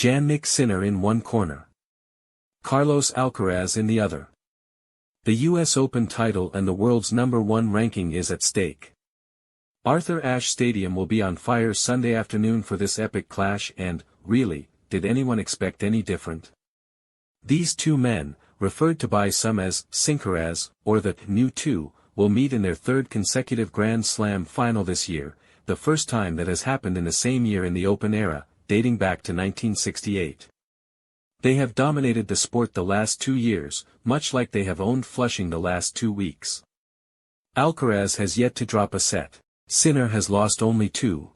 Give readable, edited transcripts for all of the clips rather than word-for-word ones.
Jannik Sinner in one corner. Carlos Alcaraz in the other. The US Open title and the world's #1 ranking is at stake. Arthur Ashe Stadium will be on fire Sunday afternoon for this epic clash and, really, did anyone expect any different? These two men, referred to by some as Sincaraz, or the New Two, will meet in their third consecutive Grand Slam final this year, the first time that has happened in the same year in the Open era, dating back to 1968. They have dominated the sport the last 2 years, much like they have owned Flushing the last 2 weeks. Alcaraz has yet to drop a set. Sinner has lost only 2.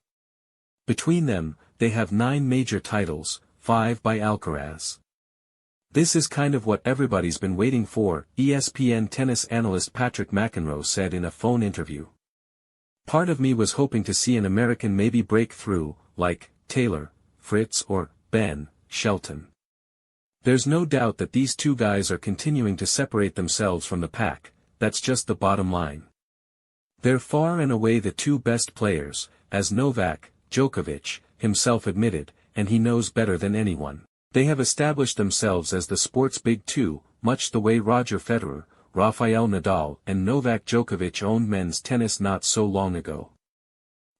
Between them, they have 9 major titles, 5 by Alcaraz. This is kind of what everybody's been waiting for, ESPN tennis analyst Patrick McEnroe said in a phone interview. Part of me was hoping to see an American maybe break through, like Taylor, Fritz or Ben Shelton. There's no doubt that these two guys are continuing to separate themselves from the pack, that's just the bottom line. They're far and away the two best players, as Novak Djokovic himself admitted, and he knows better than anyone. They have established themselves as the sport's big two, much the way Roger Federer, Rafael Nadal and Novak Djokovic owned men's tennis not so long ago.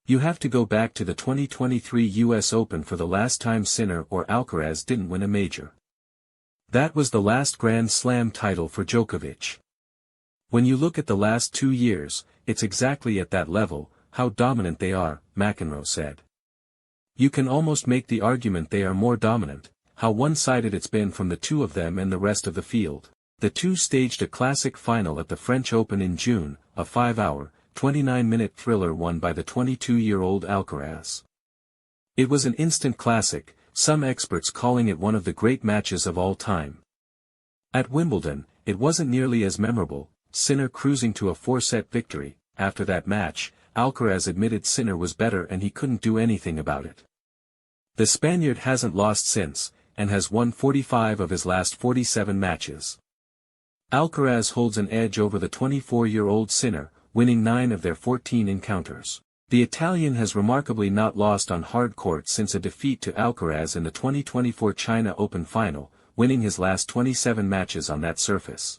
You have to go back to the 2023 US Open for the last time Sinner or Alcaraz didn't win a major. That was the last Grand Slam title for Djokovic. When you look at the last 2 years, it's exactly at that level, how dominant they are, McEnroe said. You can almost make the argument they are more dominant, how one-sided it's been from the two of them and the rest of the field. The two staged a classic final at the French Open in June, a 5-hour, 29-minute thriller won by the 22-year-old Alcaraz. It was an instant classic, some experts calling it one of the great matches of all time. At Wimbledon, it wasn't nearly as memorable, Sinner cruising to a 4-set victory. After that match, Alcaraz admitted Sinner was better and he couldn't do anything about it. The Spaniard hasn't lost since, and has won 45 of his last 47 matches. Alcaraz holds an edge over the 24-year-old Sinner, winning 9 of their 14 encounters. The Italian has remarkably not lost on hard court since a defeat to Alcaraz in the 2024 China Open final, winning his last 27 matches on that surface.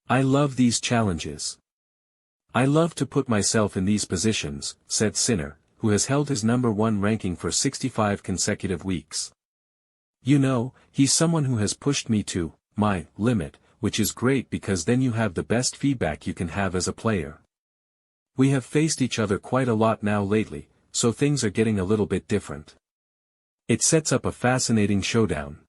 I love these challenges. I love to put myself in these positions, said Sinner, who has held his #1 ranking for 65 consecutive weeks. You know, he's someone who has pushed me to my limit, which is great because then you have the best feedback you can have as a player. We have faced each other quite a lot now lately, so things are getting a little bit different. It sets up a fascinating showdown.